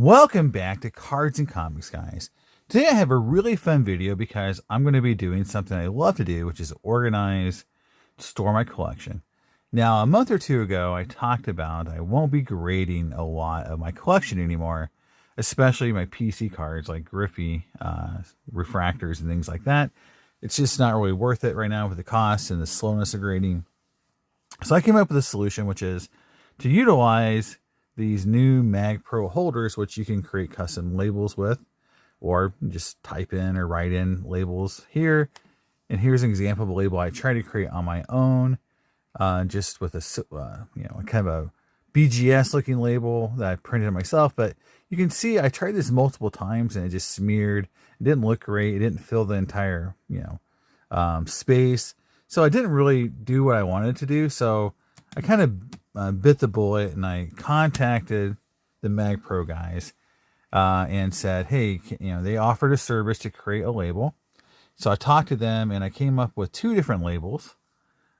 Welcome back to Cards and Comics, guys. Today I have a really fun video because I'm going to be doing something I love to do, which is organize, store my collection. Now, a month or two ago, I talked about I won't be grading a lot of my collection anymore, especially my PC cards like Griffey, refractors, and things like that. It's just not really worth it right now with the costs and the slowness of grading. So I came up with a solution, which is to utilize these new MagPro holders, which you can create custom labels with, or just type in or write in labels here. And here's an example of a label I try to create on my own, just with a kind of a BGS looking label that I printed myself. But you can see I tried this multiple times and it just smeared. It didn't look great. It didn't fill the entire space. So I didn't really do what I wanted to do. So I kind of bit the bullet and I contacted the MagPro guys and said, hey, they offered a service to create a label. So I talked to them and I came up with two different labels.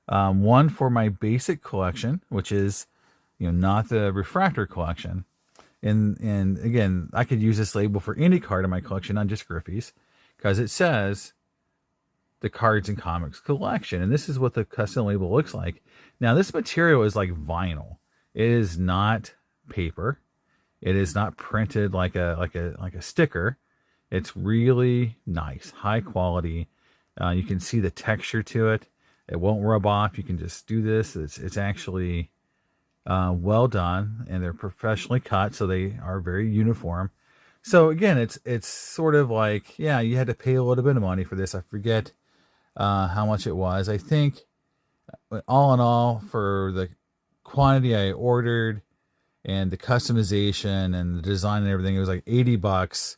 One for my basic collection, which is, not the refractor collection. And again, I could use this label for any card in my collection, not just Griffey's, because it says the Cards and Comics Collection. And this is what the custom label looks like. Now, this material is like vinyl. It is not paper. It is not printed like a sticker. It's really nice, high quality. You can see the texture to it. It won't rub off. You can just do this. It's actually well done, and they're professionally cut, so they are very uniform. So again, it's sort of like, yeah, you had to pay a little bit of money for this. I forget how much it was. I think all in all, for the quantity I ordered and the customization and the design and everything, it was like $80.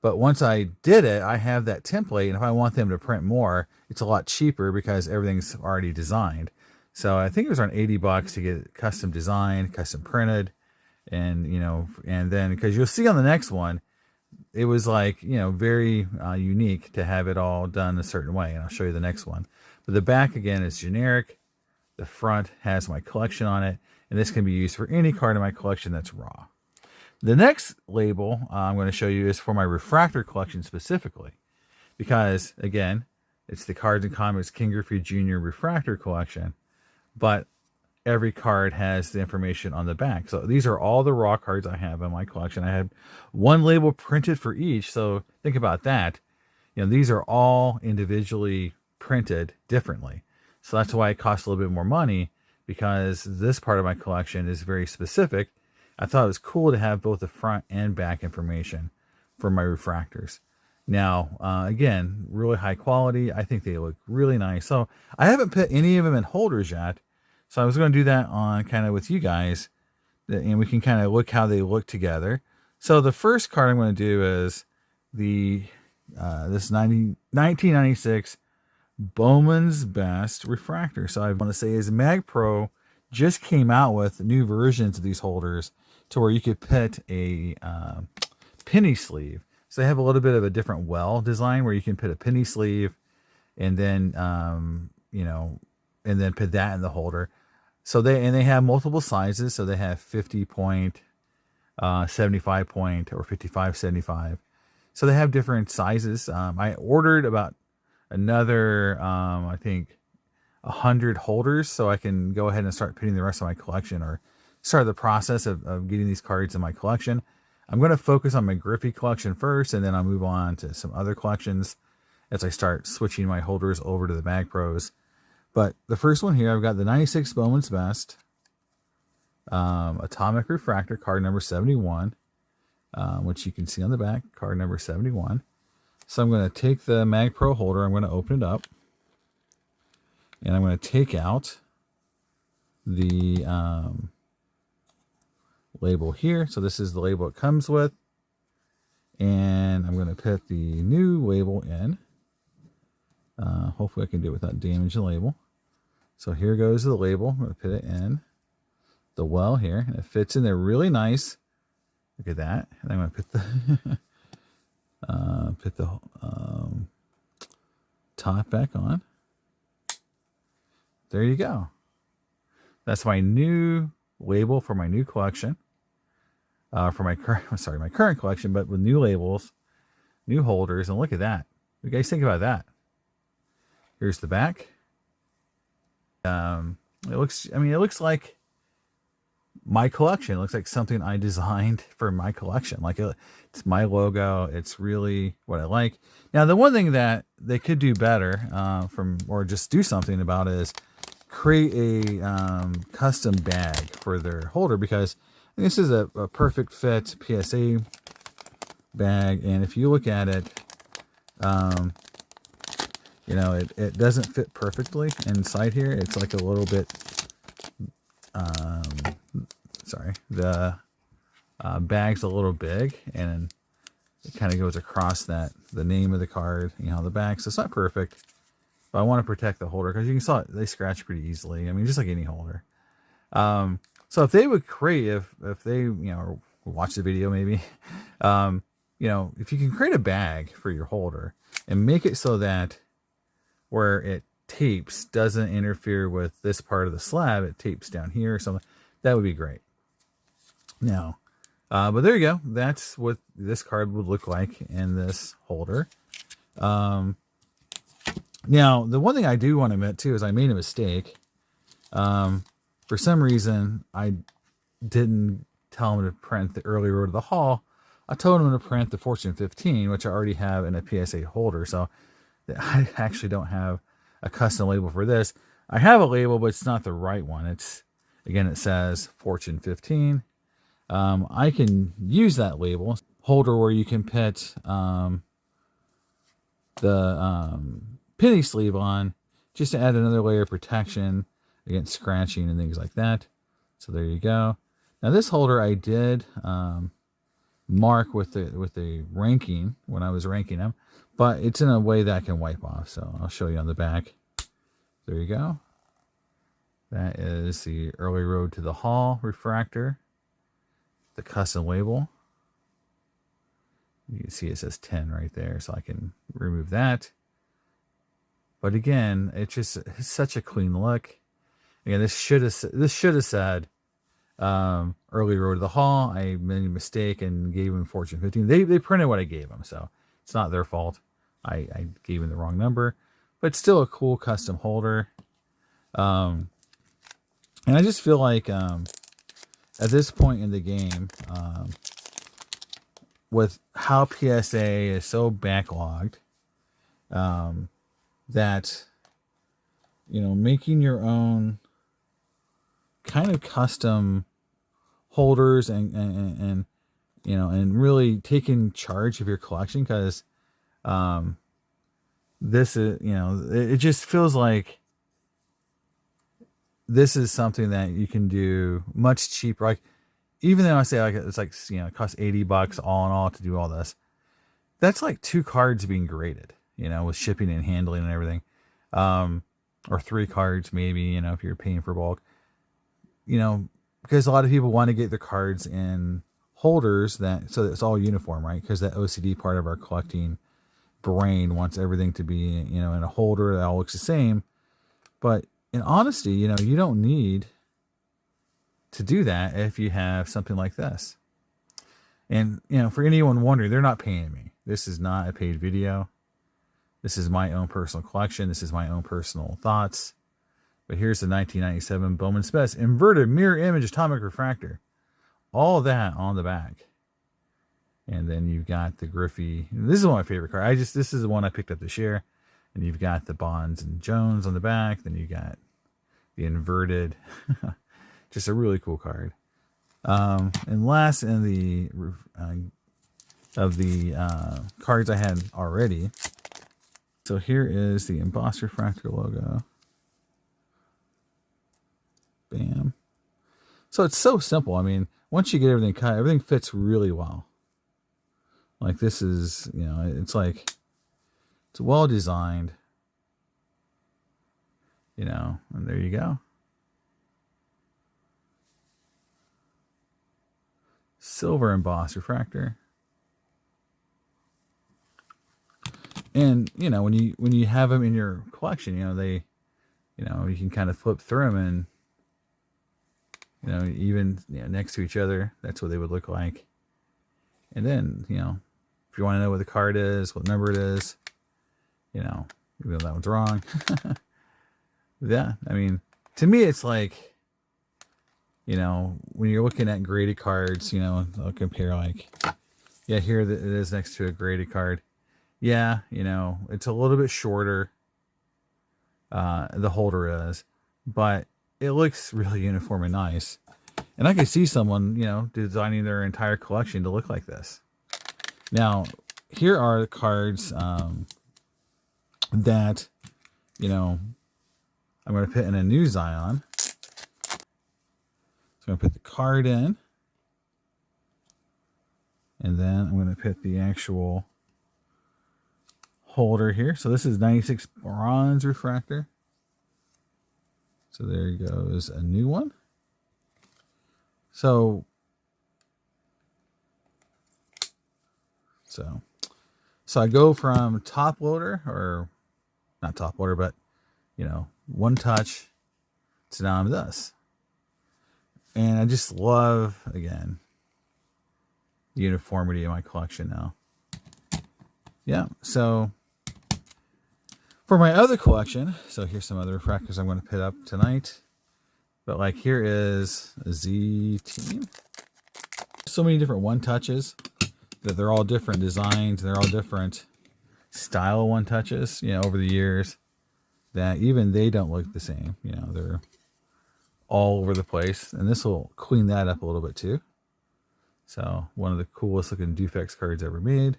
But once I did it, I have that template, and if I want them to print more, it's a lot cheaper because everything's already designed. So I think it was around $80 to get it custom designed, custom printed, and and then because you'll see on the next one, it was like, very unique to have it all done a certain way. And I'll show you the next one. But the back, again, is generic. The front has my collection on it. And this can be used for any card in my collection that's raw. The next label I'm going to show you is for my refractor collection specifically. Because, again, it's the Cards and Comics Ken Griffey Jr Refractor Collection. But every card has the information on the back. So these are all the raw cards I have in my collection. I have one label printed for each. So think about that. These are all individually printed differently. So that's why it costs a little bit more money, because this part of my collection is very specific. I thought it was cool to have both the front and back information for my refractors. Now, again, really high quality. I think they look really nice. So I haven't put any of them in holders yet. So I was going to do that on kind of with you guys, and we can kind of look how they look together. So the first card I'm going to do is the this 1996 Bowman's Best Refractor. So I want to say is MagPro just came out with new versions of these holders to where you could put a penny sleeve. So they have a little bit of a different well design where you can put a penny sleeve and then, and then put that in the holder. So they have multiple sizes. So they have 50 point, 75 point, or 55, 75. So they have different sizes. I ordered about another, I think 100 holders, so I can go ahead and start putting the rest of my collection, or start the process of getting these cards in my collection. I'm going to focus on my Griffey collection first, and then I'll move on to some other collections as I start switching my holders over to the MagPros. But the first one here, I've got the 96 Bowman's Best Atomic Refractor, card number 71, which you can see on the back, card number 71. So I'm going to take the MagPro holder, I'm going to open it up, and I'm going to take out the label here. So this is the label it comes with. And I'm going to put the new label in. Hopefully I can do it without damaging the label. So here goes the label. I'm going to put it in the well here. And it fits in there really nice. Look at that. And I'm going to put the top back on. There you go. That's my new label for my new collection. for my current collection, but with new labels, new holders, and look at that. What do you guys think about that? Here's the back. It looks like my collection. It looks like something I designed for my collection. Like it's my logo. It's really what I like. Now, the one thing that they could do better, or just do something about it, is create a custom bag for their holder, because this is a perfect fit PSA bag, and if you look at it, you know, it doesn't fit perfectly inside here. It's like a little bit, sorry, the bag's a little big, and it kind of goes across the name of the card, you know, the back. So it's not perfect, but I want to protect the holder, because you can saw they scratch pretty easily. I mean, just like any holder. So if they would create, if they, you know, watch the video maybe, you know, if you can create a bag for your holder and make it so that where it tapes doesn't interfere with this part of the slab, it tapes down here or something, that would be great. Now, but there you go. That's what this card would look like in this holder. Now, the one thing I do want to admit too is I made a mistake. For some reason, I didn't tell him to print the early road to the hall. I told him to print the Fortune 15, which I already have in a PSA holder. So I actually don't have a custom label for this. I have a label, but it's not the right one. It's, again, it says Fortune 15. I can use that label holder where you can put the penny sleeve on, just to add another layer of protection against scratching and things like that. So there you go. Now this holder I did mark with the ranking when I was ranking them, but it's in a way that I can wipe off. So I'll show you on the back. There you go. That is the early road to the hall refractor, the custom label. You can see it says 10 right there, so I can remove that. But again, it's such a clean look. Again, this should have said early road to the hall. I made a mistake and gave them Fortune 15. They printed what I gave them, so it's not their fault. I gave them the wrong number, but still a cool custom holder. And I just feel like at this point in the game, with how PSA is so backlogged, that, you know, making your own kind of custom holders and you know, and really taking charge of your collection, because this is, you know, it just feels like this is something that you can do much cheaper. Like, even though I say like it's like, you know, it costs $80 all in all to do all this, that's like 2 cards being graded, you know, with shipping and handling and everything, or 3 cards maybe, you know, if you're paying for bulk, you know, because a lot of people want to get their cards in holders so that it's all uniform, right? Because that OCD part of our collecting brain wants everything to be, you know, in a holder that all looks the same. But in honesty, you know, you don't need to do that if you have something like this. And, you know, for anyone wondering, they're not paying me. This is not a paid video. This is my own personal collection. This is my own personal thoughts. But here's the 1997 Bowman's Best inverted mirror image atomic refractor. All that on the back. And then you've got the Griffey. This is one of my favorite cards. This is the one I picked up this year. And you've got the Bonds and Jones on the back. Then you got the inverted. Just a really cool card. And last in the cards I had already. So here is the embossed refractor logo. Bam. So it's so simple. I mean, once you get everything cut, everything fits really well. Like, this is, you know, it's like, it's well designed, you know, and there you go. Silver embossed refractor. And, you know, when you have them in your collection, you know, you can kind of flip through them, and, you know, even, you know, next to each other, that's what they would look like. And then, you know, if you want to know what the card is, what number it is, you know, even though that one's wrong. Yeah, I mean, to me, it's like, you know, when you're looking at graded cards, you know, I'll compare like, yeah, here it is next to a graded card. Yeah, you know, it's a little bit shorter. The holder is, but it looks really uniform and nice. And I could see someone, you know, designing their entire collection to look like this. Now, here are the cards that, you know, I'm going to put in a new Zion. So I'm going to put the card in. And then I'm going to put the actual holder here. So this is 96 bronze refractor. So there goes a new one. So I go from top loader, or not top loader, but, you know, one touch to now I'm this. And I just love, again, the uniformity of my collection now. Yeah, so for my other collection, so here's some other refractors I'm going to put up tonight. But like here is a Z team. So many different one touches that they're all different designs. They're all different style one touches, you know, over the years, that even they don't look the same. You know, they're all over the place. And this will clean that up a little bit too. So one of the coolest looking Dufex cards ever made.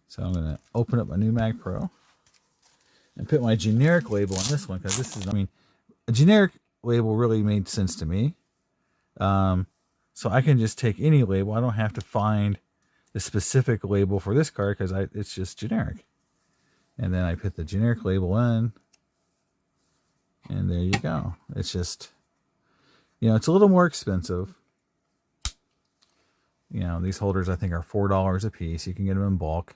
So I'm going to open up my new MagPro and put my generic label on this one, because this is, I mean, a generic label really made sense to me. So I can just take any label. I don't have to find the specific label for this card, because it's just generic. And then I put the generic label in, and there you go. It's just, you know, it's a little more expensive. You know, these holders I think are $4 a piece. You can get them in bulk.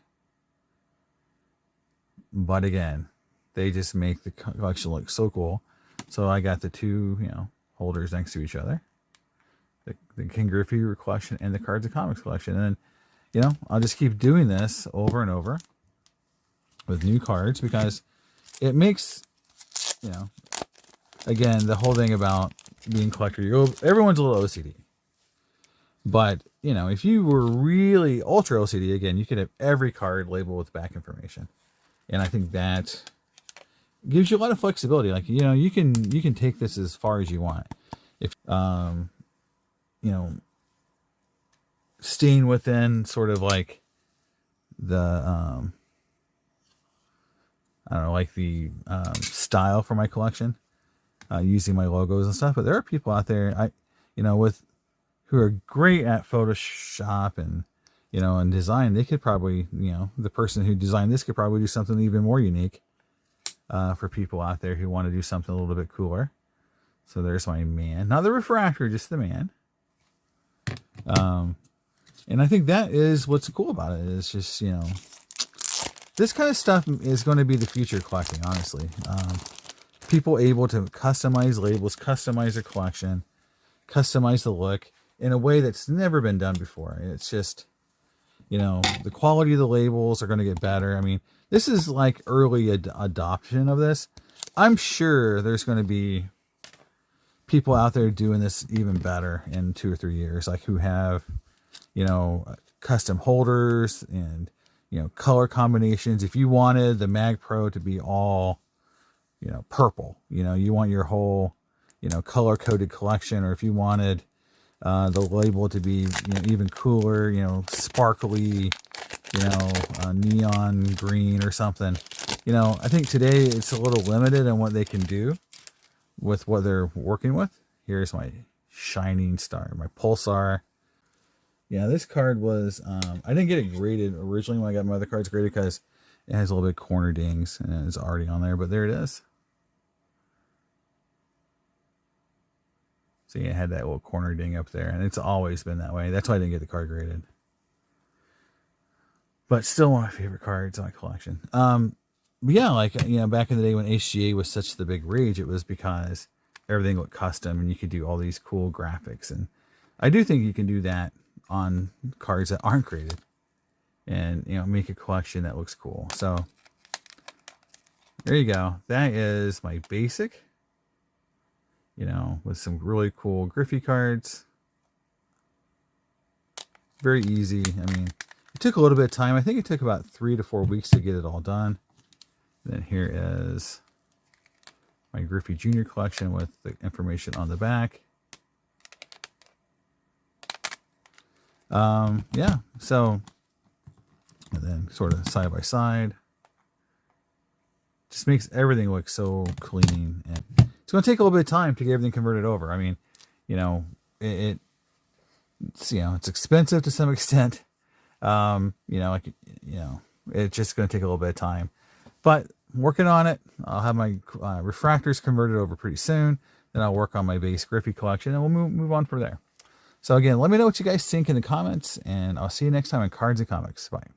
But again, they just make the collection look so cool. So I got the two, you know, holders next to each other. The Ken Griffey collection and the Cards and Comics collection. And then, you know, I'll just keep doing this over and over with new cards, because it makes, you know, again, the whole thing about being a collector, everyone's a little OCD. But, you know, if you were really ultra OCD, again, you could have every card labeled with back information. And I think that gives you a lot of flexibility. Like, you know, you can take this as far as you want. If, you know, staying within sort of like the, I don't know, like the style for my collection, using my logos and stuff. But there are people out there, you know, who are great at Photoshop and, you know, and design. They could probably, you know, the person who designed this could probably do something even more unique for people out there who want to do something a little bit cooler. So there's my man, not the refractor, just the man. And I think that is what's cool about it. It's just, you know, this kind of stuff is going to be the future of collecting, honestly. People able to customize labels, customize their collection, customize the look in a way that's never been done before. It's just, you know, the quality of the labels are going to get better. I mean, this is like early adoption of this. I'm sure there's going to be people out there doing this even better in 2 or 3 years, like who have, you know, custom holders and, you know, color combinations. If you wanted the MagPro to be all, you know, purple, you know, you want your whole, you know, color coded collection, or if you wanted the label to be, you know, even cooler, you know, sparkly, you know, neon green or something. You know, I think today it's a little limited on what they can do with what they're working with. Here's my shining star, my pulsar. Yeah, this card was, I didn't get it graded originally when I got my other cards graded, because it has a little bit of corner dings and it's already on there, but there it is. See, it had that little corner ding up there, and it's always been that way. That's why I didn't get the card graded. But still one of my favorite cards in my collection. But yeah, like, you know, back in the day when HGA was such the big rage, it was because everything looked custom and you could do all these cool graphics. And I do think you can do that on cards that aren't graded, and make a collection that looks cool. So there you go. That is my basic, with some really cool Griffey cards. Very easy. I mean, it took a little bit of time. I think it took about 3 to 4 weeks to get it all done. And then here is my Griffey Jr collection with the information on the back. Yeah, so, and then sort of side by side. Just makes everything look so clean. And it's going to take a little bit of time to get everything converted over. I mean, it's expensive to some extent. It's just going to take a little bit of time, but I'm working on it. I'll have my refractors converted over pretty soon. Then I'll work on my base Griffey collection, and we'll move on from there. So again, let me know what you guys think in the comments, and I'll see you next time on Cards and Comics. Bye.